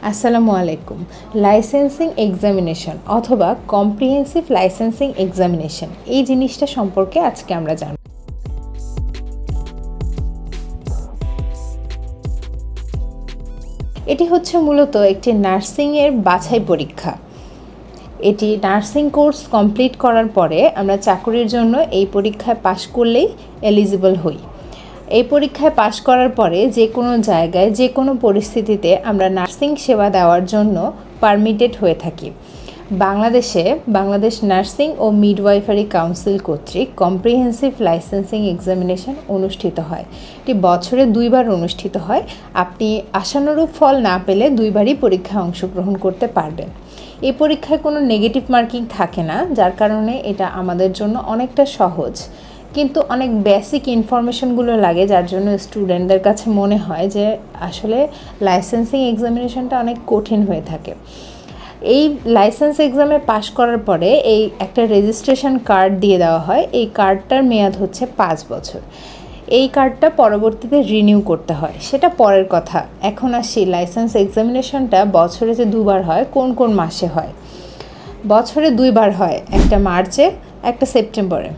আসসালামু আলাইকুম। Licensing examination অথবা কম্প্রিহেন্সিভ লাইসেন্সিং এক্সামিনেশন এই জিনিসটা সম্পর্কে আজকে আমরা জানব। এটি হচ্ছে মূলত একটি নার্সিংয়ের বাছাই পরীক্ষা। এটি নার্সিং কোর্স কমপ্লিট করার পরে আমরা চাকরির জন্য এই পরীক্ষায় পাশ করলেই এলিজিবল হই। এই পরীক্ষায় পাশ করার পরে যে কোনো জায়গায় যে কোনো পরিস্থিতিতে আমরা নার্সিং সেবা দেওয়ার জন্য পারমিটেড হয়ে থাকি। বাংলাদেশ নার্সিং ও মিডওয়াইফারি কাউন্সিল কর্তৃক কম্প্রিহেন্সিভ লাইসেন্সিং এক্সামিনেশন অনুষ্ঠিত হয়। এটি বছরে 2বার অনুষ্ঠিত হয়। আপনি আশানুরূপ ফল না পেলে 2বারই পরীক্ষায় অংশগ্রহণ করতে পারবেন। এই পরীক্ষায় কোনো নেগেটিভ মার্কিং থাকে না, যার কারণে এটা আমাদের জন্য অনেকটা সহজ, কিন্তু অনেক বেসিক ইনফরমেশনগুলো লাগে, যার জন্য স্টুডেন্টদের কাছে মনে হয় যে আসলে লাইসেন্সিং এক্সামিনেশনটা অনেক কঠিন হয়ে থাকে। এই লাইসেন্স এক্সামে পাশ করার পরে এই একটা রেজিস্ট্রেশন কার্ড দিয়ে দেওয়া হয়। এই কার্ডটার মেয়াদ হচ্ছে 5 বছর। এই কার্ডটা পরবর্তীতে রিনিউ করতে হয়, সেটা পরের কথা। এখন আসি লাইসেন্স এক্সামিনেশনটা বছরে যে 2বার হয়, কোন কোন মাসে হয়। বছরে 2বার হয়, একটা মার্চে, একটা সেপ্টেম্বরে।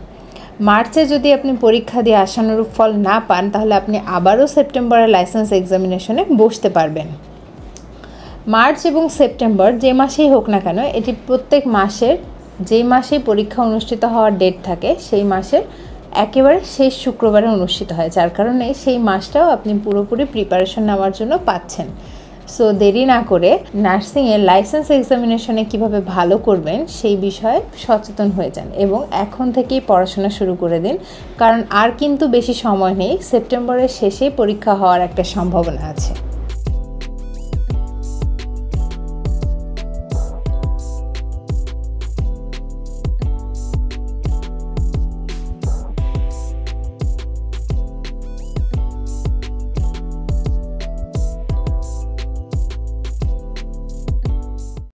মার্চে যদি আপনি পরীক্ষা দিয়ে আশানুরূপ ফল না পান, তাহলে আপনি আবারও সেপ্টেম্বরে লাইসেন্স এক্সামিনেশনে বসতে পারবেন। মার্চ এবং সেপ্টেম্বর যে মাসেই হোক না কেন, এটি প্রত্যেক মাসের যেই মাসেই পরীক্ষা অনুষ্ঠিত হওয়ার ডেট থাকে সেই মাসের একেবারে শেষ শুক্রবারে অনুষ্ঠিত হয়, যার কারণে সেই মাসটাও আপনি পুরোপুরি প্রিপারেশন নেওয়ার জন্য পাচ্ছেন। সো দেরি না করে নার্সিংয়ের লাইসেন্স এক্সামিনেশনে কিভাবে ভালো করবেন সেই বিষয়ে সচেতন হয়ে যান এবং এখন থেকেই পড়াশোনা শুরু করে দিন, কারণ আর কিন্তু বেশি সময় নেই। সেপ্টেম্বরের শেষেই পরীক্ষা হওয়ার একটা সম্ভাবনা আছে।